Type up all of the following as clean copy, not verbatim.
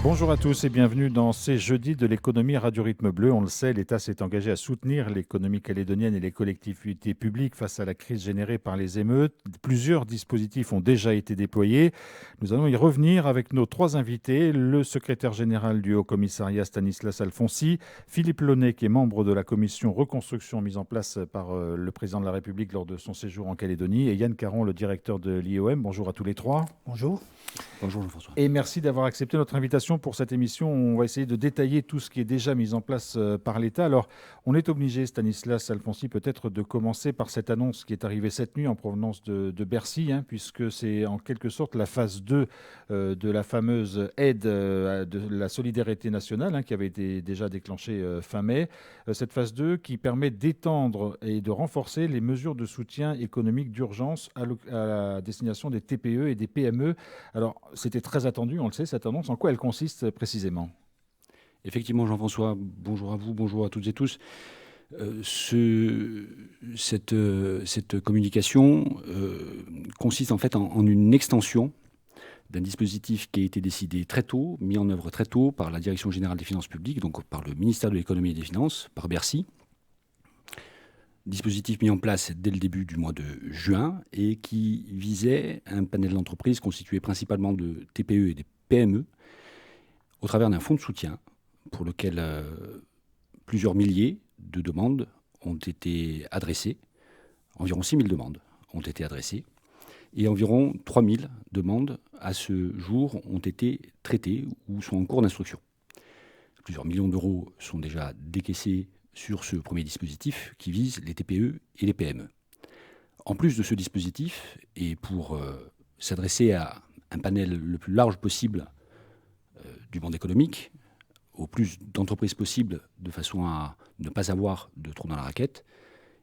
Bonjour à tous et bienvenue dans ces jeudis de l'économie Radio Rythme Bleu. On le sait, l'État s'est engagé à soutenir l'économie calédonienne et les collectivités publiques face à la crise générée par les émeutes. Plusieurs dispositifs ont déjà été déployés. Nous allons y revenir avec nos trois invités. Le secrétaire général du Haut-Commissariat Stanislas Alfonsi, Philippe Launay qui est membre de la commission reconstruction mise en place par le président de la République lors de son séjour en Calédonie et Yann Caron, le directeur de l'IOM. Bonjour à tous les trois. Bonjour. Bonjour Jean-François. Et merci d'avoir accepté notre invitation pour cette émission. On va essayer de détailler tout ce qui est déjà mis en place par l'État. Alors, on est obligé, Stanislas Alfonsi, peut-être de commencer par cette annonce qui est arrivée cette nuit en provenance de Bercy, puisque c'est en quelque sorte la phase 2 de la fameuse aide de la solidarité nationale qui avait été déjà déclenchée fin mai. Cette phase 2 qui permet d'étendre et de renforcer les mesures de soutien économique d'urgence à la destination des TPE et des PME. Alors, c'était très attendu, on le sait, cette annonce. En quoi elle consiste précisément ? Effectivement, Jean-François, bonjour à vous, bonjour à toutes et tous. Cette communication consiste en fait en une extension d'un dispositif qui a été décidé très tôt, mis en œuvre très tôt par la Direction générale des finances publiques, donc par le ministère de l'économie et des finances, par Bercy. Dispositif mis en place dès le début du mois de juin et qui visait un panel d'entreprises constitué principalement de TPE et des PME au travers d'un fonds de soutien pour lequel plusieurs milliers de demandes ont été adressées. Environ 6 000 demandes ont été adressées et environ 3 000 demandes à ce jour ont été traitées ou sont en cours d'instruction. Plusieurs millions d'euros sont déjà décaissés sur ce premier dispositif qui vise les TPE et les PME. En plus de ce dispositif, et pour s'adresser à un panel le plus large possible du monde économique, au plus d'entreprises possible, de façon à ne pas avoir de trou dans la raquette,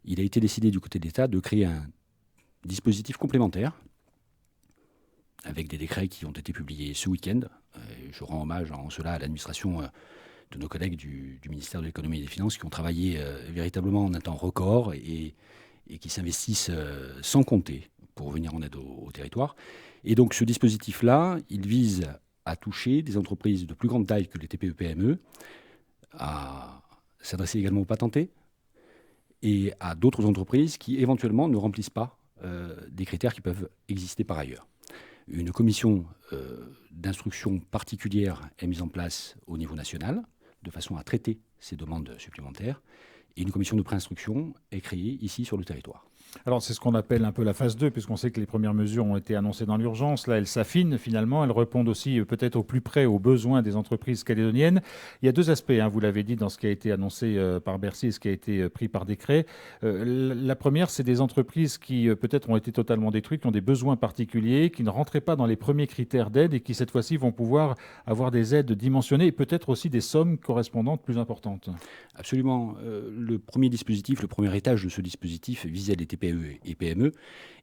il a été décidé du côté de l'État de créer un dispositif complémentaire avec des décrets qui ont été publiés ce week-end. Je rends hommage en cela à l'administration de nos collègues du ministère de l'économie et des finances qui ont travaillé véritablement en un temps record et qui s'investissent sans compter pour venir en aide au territoire. Et donc ce dispositif-là, il vise à toucher des entreprises de plus grande taille que les TPE-PME, à s'adresser également aux patentés et à d'autres entreprises qui éventuellement ne remplissent pas des critères qui peuvent exister par ailleurs. Une commission d'instruction particulière est mise en place au niveau national, de façon à traiter ces demandes supplémentaires. Et une commission de préinstruction est créée ici sur le territoire. Alors, c'est ce qu'on appelle un peu la phase 2, puisqu'on sait que les premières mesures ont été annoncées dans l'urgence. Là, elles s'affinent finalement. Elles répondent aussi peut-être au plus près aux besoins des entreprises calédoniennes. Il y a deux aspects, vous l'avez dit, dans ce qui a été annoncé par Bercy et ce qui a été pris par décret. La première, c'est des entreprises qui peut-être ont été totalement détruites, qui ont des besoins particuliers, qui ne rentraient pas dans les premiers critères d'aide et qui, cette fois-ci, vont pouvoir avoir des aides dimensionnées et peut-être aussi des sommes correspondantes plus importantes. Absolument. Le premier dispositif, le premier étage de ce dispositif visait les TPE et PME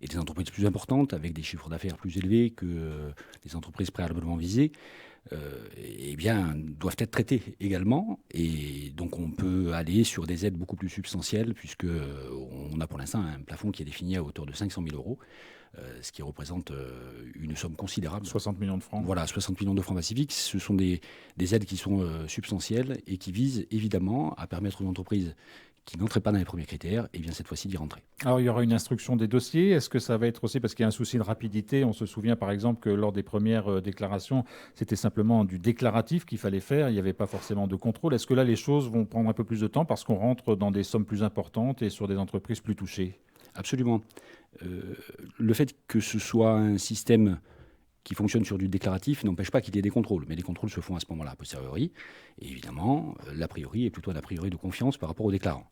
et des entreprises plus importantes avec des chiffres d'affaires plus élevés que les entreprises préalablement visées. Doivent être traitées également. Et donc, on peut aller sur des aides beaucoup plus substantielles puisqu'on a pour l'instant un plafond qui est défini à hauteur de 500 000 euros, ce qui représente une somme considérable. 60 millions de francs. Voilà, 60 millions de francs pacifiques. Ce sont des aides qui sont substantielles et qui visent évidemment à permettre aux entreprises qui n'entraient pas dans les premiers critères, et bien cette fois-ci d'y rentrer. Alors, il y aura une instruction des dossiers. Est-ce que ça va être aussi, parce qu'il y a un souci de rapidité, on se souvient par exemple que lors des premières déclarations, c'était simplement du déclaratif qu'il fallait faire, il n'y avait pas forcément de contrôle. Est-ce que là, les choses vont prendre un peu plus de temps parce qu'on rentre dans des sommes plus importantes et sur des entreprises plus touchées ? Absolument. Le fait que ce soit un système qui fonctionne sur du déclaratif n'empêche pas qu'il y ait des contrôles. Mais les contrôles se font à ce moment-là a posteriori. Et évidemment, l'a priori est plutôt un a priori de confiance par rapport aux déclarants.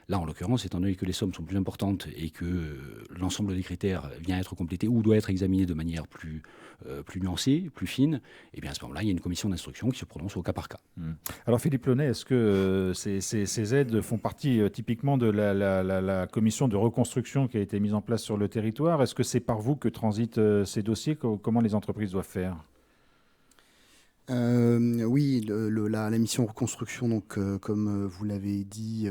Là, en l'occurrence, étant donné que les sommes sont plus importantes et que l'ensemble des critères vient être complété ou doit être examiné de manière plus nuancée, plus fine, et bien à ce moment-là, il y a une commission d'instruction qui se prononce au cas par cas. Alors Philippe Launay, est-ce que ces aides font partie typiquement de la commission de reconstruction qui a été mise en place sur le territoire ? Est-ce que c'est par vous que transitent ces dossiers ? Comment les entreprises doivent faire ? Oui, la mission reconstruction, donc, comme vous l'avez dit,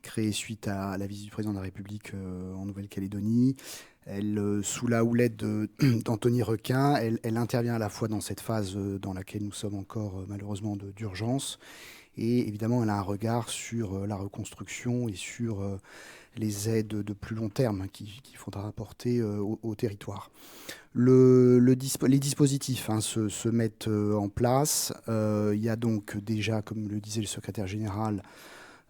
créée suite à la visite du président de la République en Nouvelle-Calédonie, Sous la houlette d'Anthony Requin, elle intervient à la fois dans cette phase dans laquelle nous sommes encore malheureusement d'urgence, et évidemment elle a un regard sur la reconstruction et sur les aides de plus long terme qu'il faudra apporter au territoire. Les dispositifs se mettent en place. Il y a donc déjà, comme le disait le secrétaire général,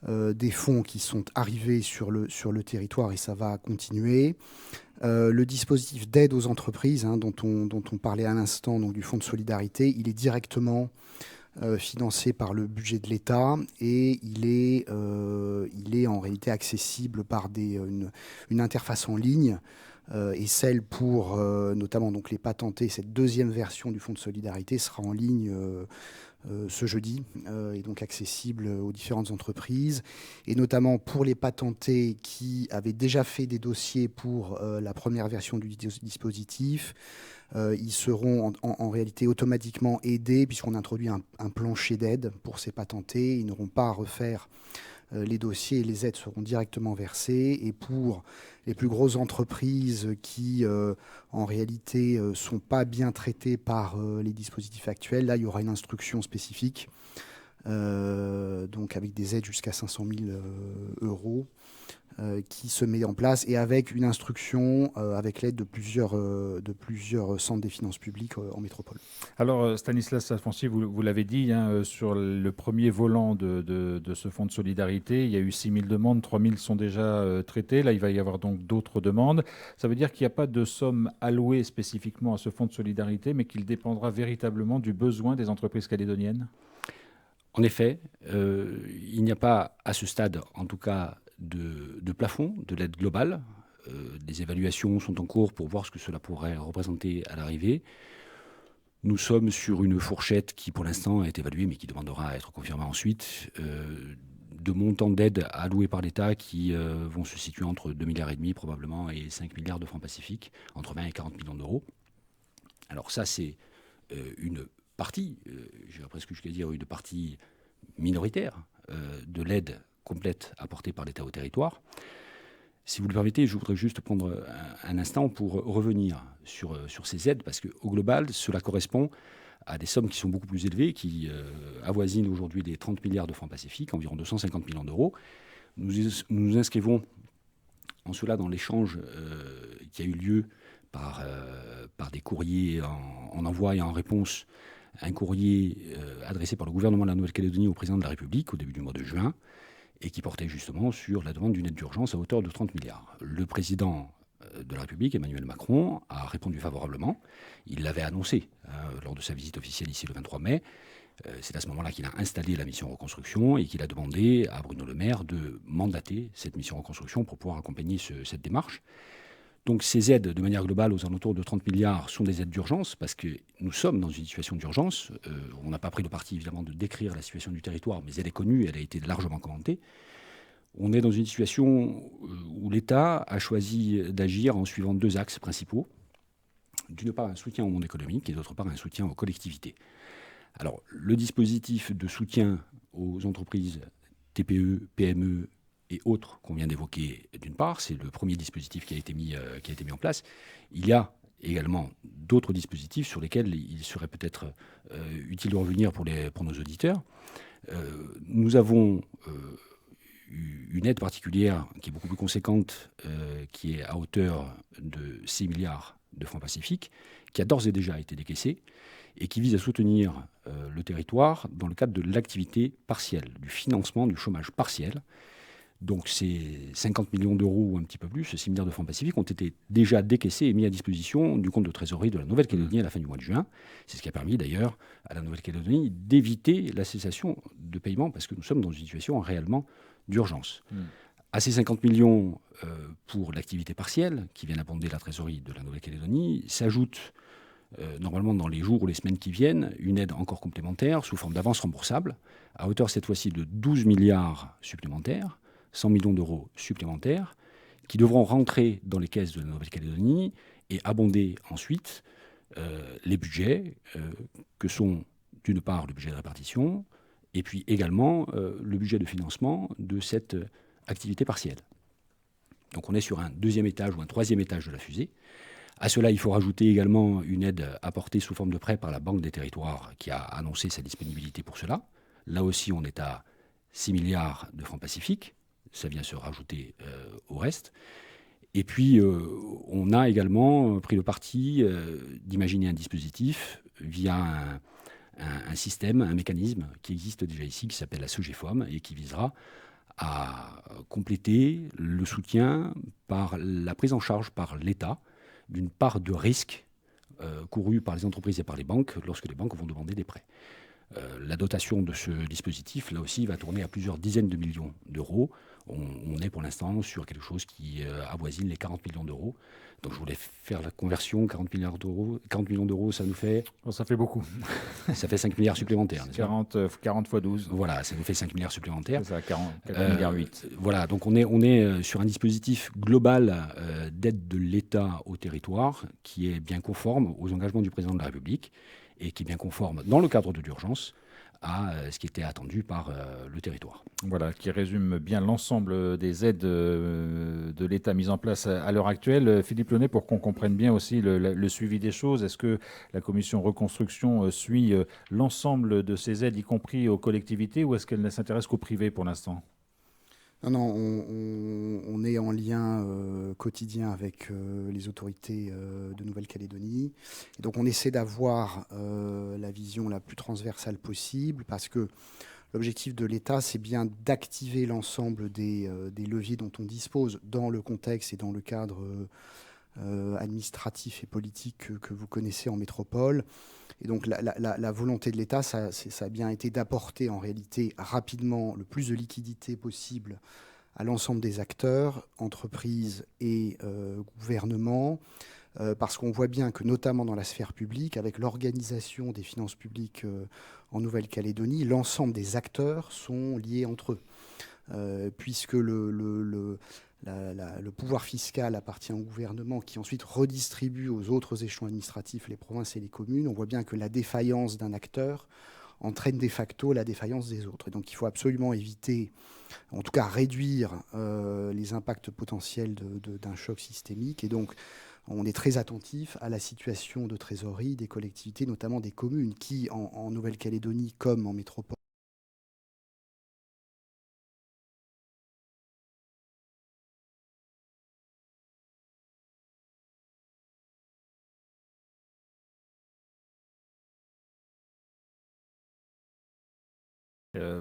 des fonds qui sont arrivés sur le territoire, et ça va continuer. Le dispositif d'aide aux entreprises dont on parlait à l'instant, donc du Fonds de solidarité, il est directement financé par le budget de l'État, et il est en réalité accessible par une interface en ligne, et celle pour notamment donc les patentés. Cette deuxième version du Fonds de solidarité sera en ligne ce jeudi, et donc accessible aux différentes entreprises, et notamment pour les patentés qui avaient déjà fait des dossiers pour la première version du dispositif. Ils seront en réalité automatiquement aidés, puisqu'on introduit un plancher d'aide pour ces patentés. Ils n'auront pas à refaire les dossiers, et les aides seront directement versées. Et pour les plus grosses entreprises qui, en réalité, sont pas bien traitées par les dispositifs actuels, là, il y aura une instruction spécifique, donc avec des aides jusqu'à 500 000 euros, qui se met en place, et avec une instruction avec l'aide de plusieurs centres des finances publiques en métropole. Alors, Stanislas Alfonsi, vous l'avez dit, sur le premier volant de ce fonds de solidarité, il y a eu 6 000 demandes, 3 000 sont déjà traitées. Là, il va y avoir donc d'autres demandes. Ça veut dire qu'il n'y a pas de somme allouée spécifiquement à ce fonds de solidarité, mais qu'il dépendra véritablement du besoin des entreprises calédoniennes ? En effet, il n'y a pas à ce stade, en tout cas, de plafond de l'aide globale. Des évaluations sont en cours pour voir ce que cela pourrait représenter à l'arrivée. Nous sommes sur une fourchette qui, pour l'instant, est évaluée, mais qui demandera à être confirmée ensuite, de montants d'aide alloués par l'État qui vont se situer entre 2,5 milliards probablement et 5 milliards de francs Pacifiques, entre 20 et 40 millions d'euros. Alors ça, c'est une partie, je vais presque jusqu'à dire une partie minoritaire de l'aide complète apportée par l'État au territoire. Si vous le permettez, je voudrais juste prendre un instant pour revenir sur ces aides, parce qu'au global, cela correspond à des sommes qui sont beaucoup plus élevées, qui avoisinent aujourd'hui les 30 milliards de francs Pacifiques, environ 250 millions d'euros. Nous nous inscrivons en cela dans l'échange qui a eu lieu par des courriers en envoi et en réponse, un courrier adressé par le gouvernement de la Nouvelle-Calédonie au président de la République au début du mois de juin, et qui portait justement sur la demande d'une aide d'urgence à hauteur de 30 milliards. Le président de la République, Emmanuel Macron, a répondu favorablement. Il l'avait annoncé lors de sa visite officielle ici le 23 mai. C'est à ce moment-là qu'il a installé la mission reconstruction et qu'il a demandé à Bruno Le Maire de mandater cette mission reconstruction pour pouvoir accompagner cette démarche. Donc ces aides, de manière globale, aux alentours de 30 milliards, sont des aides d'urgence, parce que nous sommes dans une situation d'urgence. On n'a pas pris le parti, évidemment, de décrire la situation du territoire, mais elle est connue, elle a été largement commentée. On est dans une situation où l'État a choisi d'agir en suivant deux axes principaux. D'une part, un soutien au monde économique, et d'autre part, un soutien aux collectivités. Alors, le dispositif de soutien aux entreprises TPE, PME, et autres qu'on vient d'évoquer, d'une part, c'est le premier dispositif qui a été mis en place. Il y a également d'autres dispositifs sur lesquels il serait peut-être utile de revenir pour nos auditeurs. Nous avons une aide particulière qui est beaucoup plus conséquente, qui est à hauteur de 6 milliards de francs Pacifiques, qui a d'ores et déjà été décaissée et qui vise à soutenir le territoire dans le cadre de l'activité partielle, du financement du chômage partiel. Donc ces 50 millions d'euros ou un petit peu plus, 6 milliards de francs Pacifiques, ont été déjà décaissés et mis à disposition du compte de trésorerie de la Nouvelle-Calédonie à la fin du mois de juin. C'est ce qui a permis d'ailleurs à la Nouvelle-Calédonie d'éviter la cessation de paiement, parce que nous sommes dans une situation réellement d'urgence. À ces 50 millions pour l'activité partielle, qui viennent abonder la trésorerie de la Nouvelle-Calédonie, s'ajoute normalement dans les jours ou les semaines qui viennent, une aide encore complémentaire sous forme d'avance remboursable, à hauteur cette fois-ci de 12 milliards supplémentaires, 100 millions d'euros supplémentaires, qui devront rentrer dans les caisses de la Nouvelle-Calédonie et abonder ensuite les budgets que sont d'une part le budget de répartition et puis également le budget de financement de cette activité partielle. Donc on est sur un deuxième étage ou un troisième étage de la fusée. À cela, il faut rajouter également une aide apportée sous forme de prêt par la Banque des Territoires qui a annoncé sa disponibilité pour cela. Là aussi, on est à 6 milliards de francs Pacifiques. Ça vient se rajouter au reste. Et puis, on a également pris le parti d'imaginer un dispositif via un système, un mécanisme qui existe déjà ici, qui s'appelle la SOGEFOM et qui visera à compléter le soutien par la prise en charge par l'État d'une part de risque courue par les entreprises et par les banques lorsque les banques vont demander des prêts. La dotation de ce dispositif, là aussi, va tourner à plusieurs dizaines de millions d'euros. On est pour l'instant sur quelque chose qui avoisine les 40 millions d'euros. Donc je voulais faire la conversion, 40 millions d'euros, ça nous fait... Bon, ça fait beaucoup. Ça fait 5 milliards supplémentaires. 40 fois 12. Voilà, ça nous fait 5 milliards supplémentaires. C'est ça, 4 milliards 8. Voilà, donc on est sur un dispositif global d'aide de l'État au territoire qui est bien conforme aux engagements du président de la République et qui est bien conforme, dans le cadre de l'urgence, à ce qui était attendu par le territoire. Voilà, qui résume bien l'ensemble des aides de l'État mises en place à l'heure actuelle. Philippe Launay, pour qu'on comprenne bien aussi le suivi des choses, est-ce que la commission reconstruction suit l'ensemble de ces aides, y compris aux collectivités, ou est-ce qu'elle ne s'intéresse qu'au privé pour l'instant ? Non, on est en lien quotidien avec les autorités de Nouvelle-Calédonie. Et donc on essaie d'avoir la vision la plus transversale possible parce que l'objectif de l'État, c'est bien d'activer l'ensemble des leviers dont on dispose dans le contexte et dans le cadre administratif et politique que vous connaissez en métropole. Et donc la volonté de l'État, ça a bien été d'apporter en réalité rapidement le plus de liquidité possible à l'ensemble des acteurs, entreprises et gouvernements, parce qu'on voit bien que notamment dans la sphère publique, avec l'organisation des finances publiques en Nouvelle-Calédonie, l'ensemble des acteurs sont liés entre eux, puisque le pouvoir fiscal appartient au gouvernement qui ensuite redistribue aux autres échelons administratifs, les provinces et les communes. On voit bien que la défaillance d'un acteur entraîne de facto la défaillance des autres. Et donc il faut absolument éviter, en tout cas réduire les impacts potentiels d'un choc systémique. Et donc on est très attentif à la situation de trésorerie des collectivités, notamment des communes qui, en Nouvelle-Calédonie comme en métropole,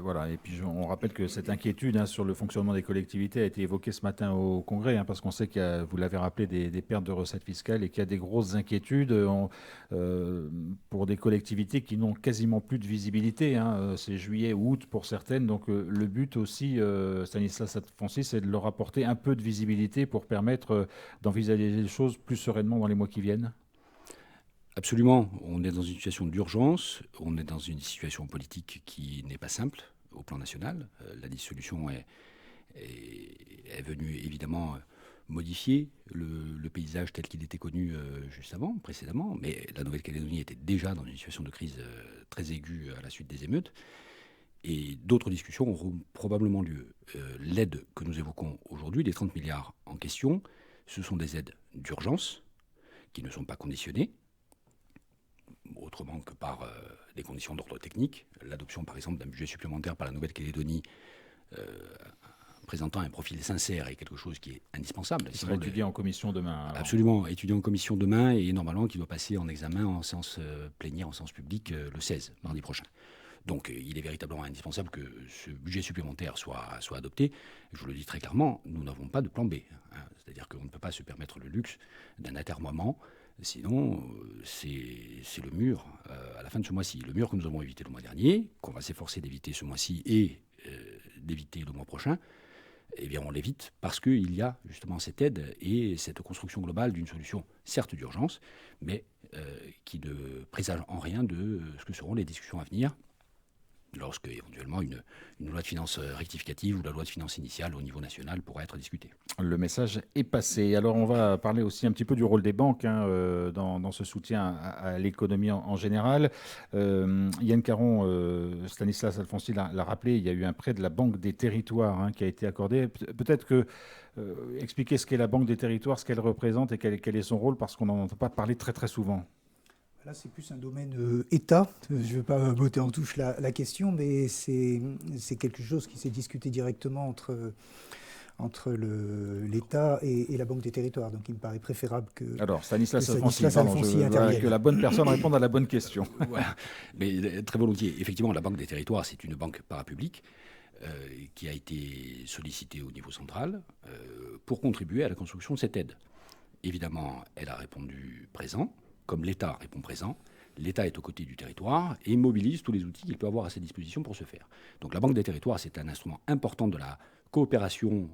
Voilà, et puis on rappelle que cette inquiétude sur le fonctionnement des collectivités a été évoquée ce matin au Congrès, parce qu'on sait qu'il y a, vous l'avez rappelé, des pertes de recettes fiscales et qu'il y a des grosses inquiétudes pour des collectivités qui n'ont quasiment plus de visibilité. C'est juillet ou août pour certaines, donc le but aussi, Stanislas Alfonsi, c'est de leur apporter un peu de visibilité pour permettre d'envisager les choses plus sereinement dans les mois qui viennent. Absolument. On est dans une situation d'urgence, on est dans une situation politique qui n'est pas simple au plan national. La dissolution est venue évidemment modifier le paysage tel qu'il était connu juste avant, précédemment, mais la Nouvelle-Calédonie était déjà dans une situation de crise très aiguë à la suite des émeutes. Et d'autres discussions auront probablement lieu. L'aide que nous évoquons aujourd'hui, les 30 milliards en question, ce sont des aides d'urgence qui ne sont pas conditionnées, autrement que par des conditions d'ordre technique. L'adoption, par exemple, d'un budget supplémentaire par la Nouvelle-Calédonie présentant un profil sincère est quelque chose qui est indispensable. Il sera étudié en commission demain. Alors. Absolument, étudié en commission demain et normalement qui doit passer en examen en séance plénière, en séance publique le 16, mardi prochain. Donc il est véritablement indispensable que ce budget supplémentaire soit adopté. Je vous le dis très clairement, nous n'avons pas de plan B. C'est-à-dire qu'on ne peut pas se permettre le luxe d'un atermoiement. Sinon, c'est le mur à la fin de ce mois-ci. Le mur que nous avons évité le mois dernier, qu'on va s'efforcer d'éviter ce mois-ci et d'éviter le mois prochain, eh bien on l'évite parce qu'il y a justement cette aide et cette construction globale d'une solution, certes d'urgence, mais qui ne présage en rien de ce que seront les discussions à venir lorsque éventuellement une loi de finances rectificative ou la loi de finances initiale au niveau national pourrait être discutée. Le message est passé. Alors on va parler aussi un petit peu du rôle des banques dans ce soutien à l'économie en général. Yann Caron, Stanislas Alfonsi l'a rappelé, il y a eu un prêt de la Banque des Territoires qui a été accordé. Peut-être que expliquer ce qu'est la Banque des Territoires, ce qu'elle représente et quel est son rôle, parce qu'on n'en entend pas parler très très souvent. Là, c'est plus un domaine État. Je ne vais pas botter en touche la question, mais c'est quelque chose qui s'est discuté directement entre l'État et la Banque des Territoires. Donc il me paraît préférable que... Alors, Stanislas Alfonsi intervienne. Que la bonne personne réponde à la bonne question. Voilà. Mais très volontiers. Effectivement, la Banque des Territoires, c'est une banque parapublique qui a été sollicitée au niveau central pour contribuer à la construction de cette aide. Évidemment, elle a répondu présent. Comme l'État répond présent, l'État est aux côtés du territoire et mobilise tous les outils qu'il peut avoir à sa disposition pour ce faire. Donc la Banque des Territoires, c'est un instrument important de la coopération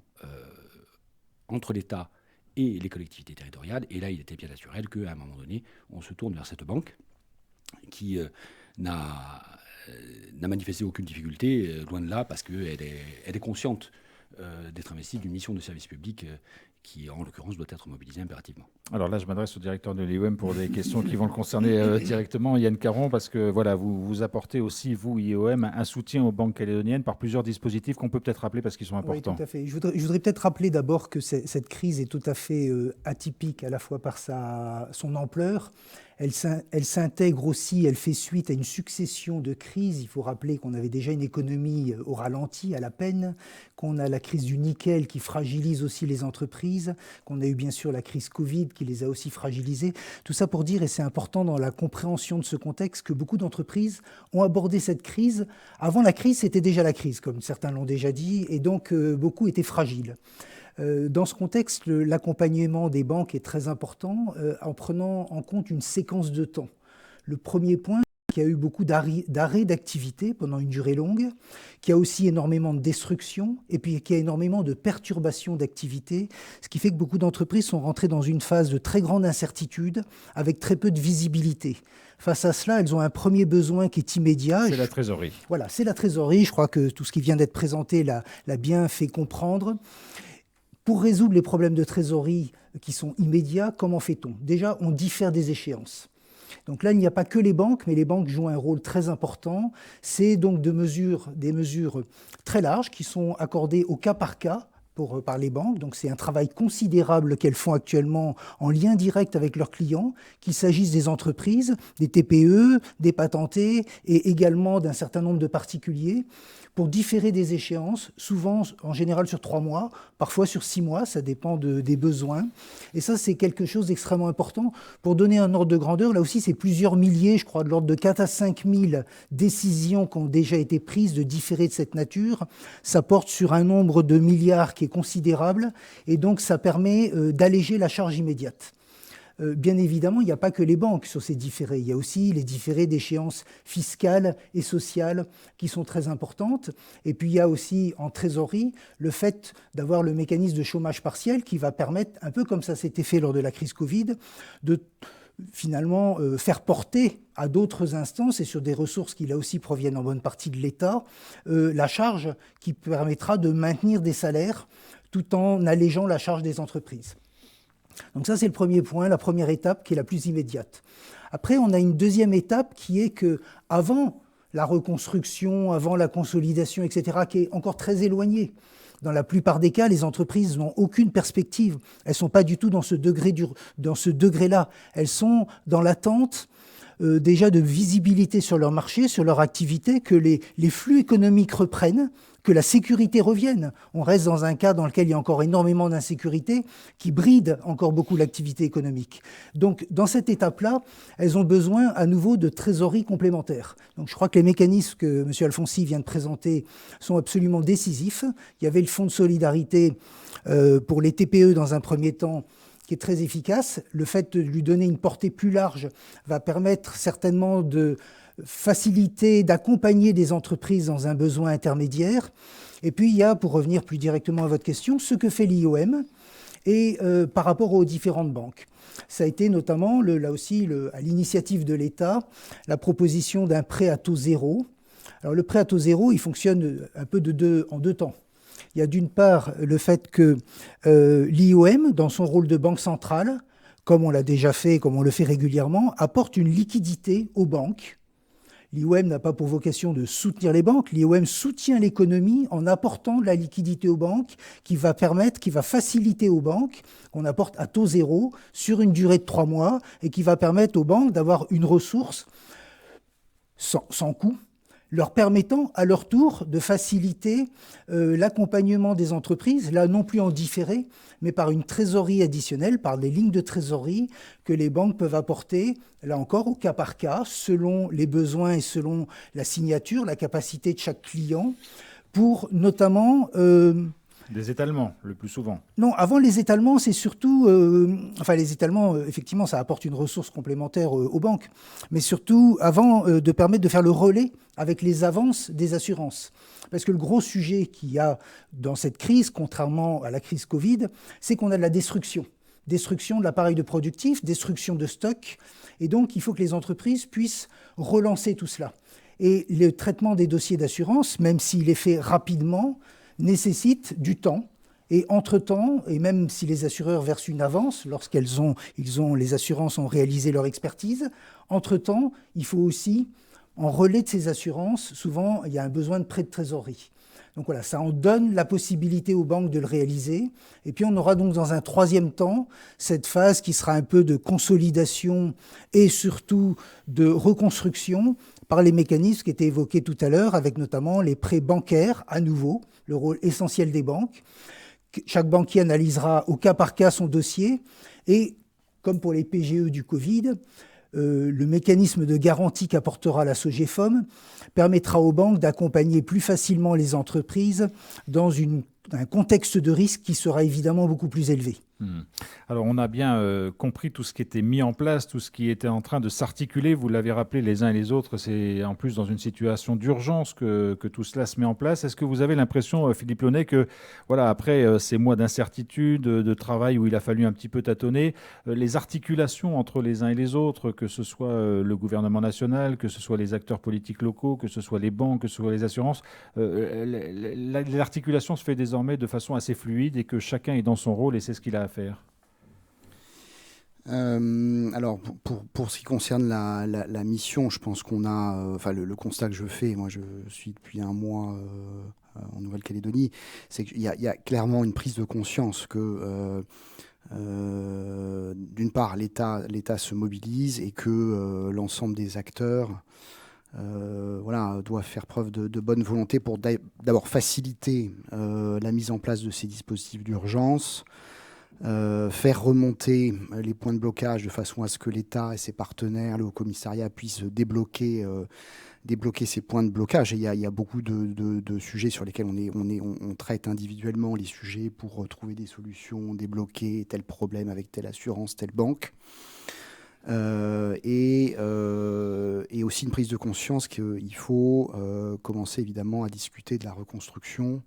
entre l'État et les collectivités territoriales. Et là, il était bien naturel qu'à un moment donné, on se tourne vers cette banque qui n'a manifesté aucune difficulté, loin de là, parce qu'elle est consciente d'être investie d'une mission de service public qui, en l'occurrence, doit être mobilisée impérativement. Alors là, je m'adresse au directeur de l'IOM pour des questions qui vont le concerner directement, Yann Caron, parce que voilà, vous apportez aussi, vous, IOM, un soutien aux banques calédoniennes par plusieurs dispositifs qu'on peut peut-être rappeler parce qu'ils sont importants. Oui, tout à fait. Je voudrais peut-être rappeler d'abord que cette crise est tout à fait atypique, à la fois par son ampleur. Elle s'intègre aussi, elle fait suite à une succession de crises. Il faut rappeler qu'on avait déjà une économie au ralenti, à la peine, qu'on a la crise du nickel qui fragilise aussi les entreprises, qu'on a eu bien sûr la crise Covid qui les a aussi fragilisées. Tout ça pour dire, et c'est important dans la compréhension de ce contexte, que beaucoup d'entreprises ont abordé cette crise. Avant la crise, c'était déjà la crise, comme certains l'ont déjà dit, et donc beaucoup étaient fragiles. Dans ce contexte, l'accompagnement des banques est très important en prenant en compte une séquence de temps. Le premier point, qui a eu beaucoup d'arrêts d'activité pendant une durée longue, qui a aussi énormément de destruction et puis qui a énormément de perturbations d'activité, ce qui fait que beaucoup d'entreprises sont rentrées dans une phase de très grande incertitude avec très peu de visibilité. Face à cela, elles ont un premier besoin qui est immédiat. C'est la trésorerie. Voilà, c'est la trésorerie. Je crois que tout ce qui vient d'être présenté l'a bien fait comprendre. Pour résoudre les problèmes de trésorerie qui sont immédiats, comment fait-on? Déjà, on diffère des échéances. Donc là, il n'y a pas que les banques, mais les banques jouent un rôle très important. C'est donc des mesures très larges qui sont accordées au cas par cas par les banques. Donc c'est un travail considérable qu'elles font actuellement en lien direct avec leurs clients, qu'il s'agisse des entreprises, des TPE, des patentés et également d'un certain nombre de particuliers, pour différer des échéances, souvent en général sur 3 mois, parfois sur 6 mois, ça dépend des besoins. Et ça, c'est quelque chose d'extrêmement important. Pour donner un ordre de grandeur, là aussi, c'est plusieurs milliers, je crois, de l'ordre de 4 à 5 000 décisions qui ont déjà été prises de différer de cette nature. Ça porte sur un nombre de milliards qui est considérable, et donc ça permet d'alléger la charge immédiate. Bien évidemment, il n'y a pas que les banques sur ces différés. Il y a aussi les différés d'échéances fiscales et sociales qui sont très importantes. Et puis, il y a aussi en trésorerie le fait d'avoir le mécanisme de chômage partiel qui va permettre, un peu comme ça s'était fait lors de la crise Covid, de finalement faire porter à d'autres instances et sur des ressources qui là aussi proviennent en bonne partie de l'État, la charge qui permettra de maintenir des salaires tout en allégeant la charge des entreprises. Donc ça, c'est le premier point, la première étape qui est la plus immédiate. Après, on a une deuxième étape qui est qu'avant la reconstruction, avant la consolidation, etc., qui est encore très éloignée. Dans la plupart des cas, les entreprises n'ont aucune perspective. Elles ne sont pas du tout dans ce degré-là. Elles sont dans l'attente déjà de visibilité sur leur marché, sur leur activité, que les flux économiques reprennent, que la sécurité revienne. On reste dans un cas dans lequel il y a encore énormément d'insécurité qui bride encore beaucoup l'activité économique. Donc, dans cette étape-là, elles ont besoin à nouveau de trésorerie complémentaire. Donc, je crois que les mécanismes que M. Alfonsi vient de présenter sont absolument décisifs. Il y avait le fonds de solidarité pour les TPE dans un premier temps, qui est très efficace. Le fait de lui donner une portée plus large va permettre certainement de faciliter, d'accompagner des entreprises dans un besoin intermédiaire. Et puis, il y a, pour revenir plus directement à votre question, ce que fait l'IOM et par rapport aux différentes banques. Ça a été notamment, là aussi, à l'initiative de l'État, la proposition d'un prêt à taux zéro. Alors le prêt à taux zéro, il fonctionne un peu en deux temps. Il y a d'une part le fait que l'IOM, dans son rôle de banque centrale, comme on l'a déjà fait, comme on le fait régulièrement, apporte une liquidité aux banques. L'IOM n'a pas pour vocation de soutenir les banques. L'IOM soutient l'économie en apportant de la liquidité aux banques qui va faciliter aux banques, qu'on apporte à taux zéro sur une durée de 3 mois et qui va permettre aux banques d'avoir une ressource sans coût, leur permettant à leur tour de faciliter l'accompagnement des entreprises, là non plus en différé, mais par une trésorerie additionnelle, par des lignes de trésorerie que les banques peuvent apporter, là encore, au cas par cas, selon les besoins et selon la signature, la capacité de chaque client, pour notamment... Des étalements, le plus souvent. Non, avant les étalements, c'est surtout... les étalements, effectivement, ça apporte une ressource complémentaire aux banques. Mais surtout, avant de permettre de faire le relais avec les avances des assurances. Parce que le gros sujet qu'il y a dans cette crise, contrairement à la crise Covid, c'est qu'on a de la destruction. Destruction de l'appareil de productif, destruction de stock. Et donc, il faut que les entreprises puissent relancer tout cela. Et le traitement des dossiers d'assurance, même s'il est fait rapidement, nécessite du temps. Et entre-temps, et même si les assureurs versent une avance, les assurances ont réalisé leur expertise, entre-temps, il faut aussi, en relais de ces assurances, souvent, il y a un besoin de prêt de trésorerie. Donc voilà, ça en donne la possibilité aux banques de le réaliser. Et puis on aura donc dans un troisième temps cette phase qui sera un peu de consolidation et surtout de reconstruction par les mécanismes qui étaient évoqués tout à l'heure, avec notamment les prêts bancaires, à nouveau, le rôle essentiel des banques. Chaque banquier analysera au cas par cas son dossier et, comme pour les PGE du Covid, le mécanisme de garantie qu'apportera la SOGEFOM permettra aux banques d'accompagner plus facilement les entreprises dans un contexte de risque qui sera évidemment beaucoup plus élevé. Alors, on a bien compris tout ce qui était mis en place, tout ce qui était en train de s'articuler. Vous l'avez rappelé les uns et les autres, c'est en plus dans une situation d'urgence que tout cela se met en place. Est-ce que vous avez l'impression, Philippe Launay, que voilà, après ces mois d'incertitude, de travail où il a fallu un petit peu tâtonner, les articulations entre les uns et les autres, que ce soit le gouvernement national, que ce soit les acteurs politiques locaux, que ce soit les banques, que ce soit les assurances, l'articulation se fait désormais de façon assez fluide et que chacun est dans son rôle et c'est ce qu'il a à faire? Alors, pour ce qui concerne la mission, je pense qu'on a, le constat que je fais, moi je suis depuis un mois en Nouvelle-Calédonie, c'est qu'il y a clairement une prise de conscience que, d'une part, l'État se mobilise et que l'ensemble des acteurs doivent faire preuve de bonne volonté pour d'abord faciliter la mise en place de ces dispositifs d'urgence, faire remonter les points de blocage de façon à ce que l'État et ses partenaires, le Haut-Commissariat, puissent débloquer ces points de blocage. Et il y a beaucoup de sujets sur lesquels on traite individuellement les sujets pour trouver des solutions, débloquer tel problème avec telle assurance, telle banque. Et aussi une prise de conscience qu'il faut commencer évidemment à discuter de la reconstruction,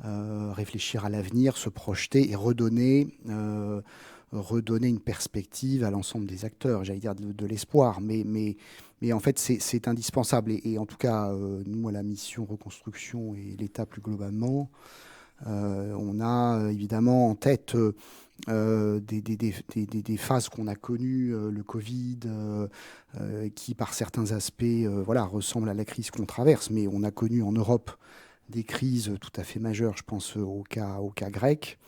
réfléchir à l'avenir, se projeter et redonner une perspective à l'ensemble des acteurs, j'allais dire de l'espoir, mais en fait c'est indispensable et en tout cas nous à la mission reconstruction et l'État plus globalement, on a évidemment en tête des phases qu'on a connues, le Covid, qui par certains aspects ressemblent à la crise qu'on traverse, mais on a connu en Europe des crises tout à fait majeures, je pense au cas grec,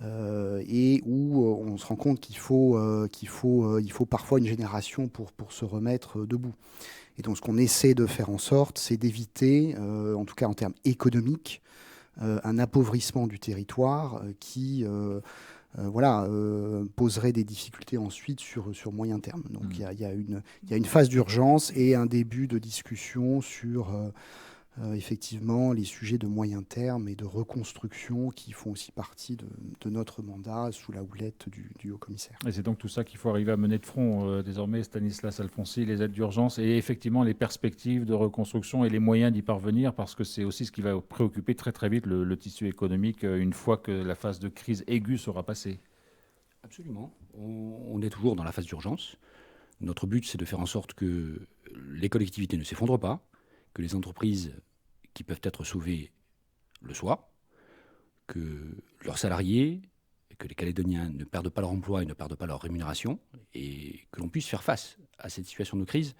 et où on se rend compte qu'il faut parfois une génération pour se remettre debout. Et donc ce qu'on essaie de faire en sorte, c'est d'éviter, en tout cas en termes économiques, un appauvrissement du territoire qui poserait des difficultés ensuite sur moyen terme. Donc il y a une phase d'urgence et un début de discussion sur effectivement les sujets de moyen terme et de reconstruction qui font aussi partie de notre mandat sous la houlette du haut-commissaire. Et c'est donc tout ça qu'il faut arriver à mener de front désormais, Stanislas Alfonsi, les aides d'urgence et effectivement les perspectives de reconstruction et les moyens d'y parvenir, parce que c'est aussi ce qui va préoccuper très très vite le tissu économique une fois que la phase de crise aiguë sera passée. Absolument. On est toujours dans la phase d'urgence. Notre but, c'est de faire en sorte que les collectivités ne s'effondrent pas, que les entreprises qui peuvent être sauvées le soient, que leurs salariés, que les Calédoniens ne perdent pas leur emploi et ne perdent pas leur rémunération, et que l'on puisse faire face à cette situation de crise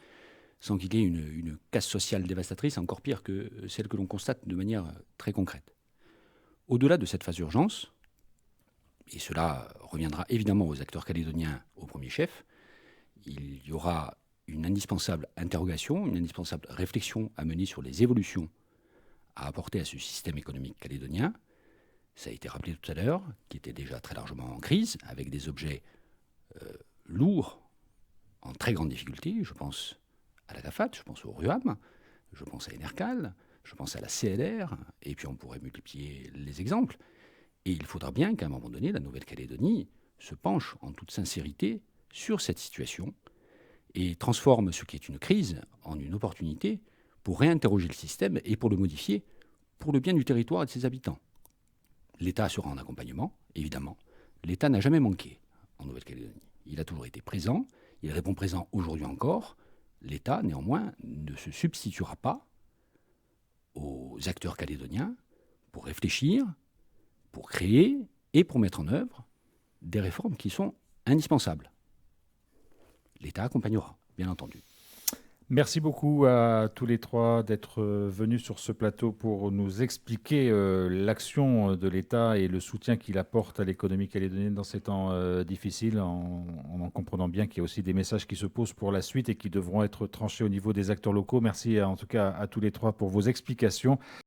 sans qu'il y ait une casse sociale dévastatrice, encore pire que celle que l'on constate de manière très concrète. Au-delà de cette phase d'urgence, et cela reviendra évidemment aux acteurs calédoniens au premier chef, il y aura une indispensable interrogation, une indispensable réflexion à mener sur les évolutions à apporter à ce système économique calédonien. Ça a été rappelé tout à l'heure, qui était déjà très largement en crise, avec des objets lourds, en très grande difficulté. Je pense à la CAFAT, je pense au RUAM, je pense à Enercal, je pense à la CLR, et puis on pourrait multiplier les exemples. Et il faudra bien qu'à un moment donné, la Nouvelle-Calédonie se penche en toute sincérité sur cette situation et transforme ce qui est une crise en une opportunité pour réinterroger le système et pour le modifier pour le bien du territoire et de ses habitants. L'État sera en accompagnement, évidemment. L'État n'a jamais manqué en Nouvelle-Calédonie. Il a toujours été présent, il répond présent aujourd'hui encore. L'État, néanmoins, ne se substituera pas aux acteurs calédoniens pour réfléchir, pour créer et pour mettre en œuvre des réformes qui sont indispensables. L'État accompagnera, bien entendu. Merci beaucoup à tous les trois d'être venus sur ce plateau pour nous expliquer l'action de l'État et le soutien qu'il apporte à l'économie calédonienne dans ces temps difficiles, en comprenant bien qu'il y a aussi des messages qui se posent pour la suite et qui devront être tranchés au niveau des acteurs locaux. Merci en tout cas à tous les trois pour vos explications.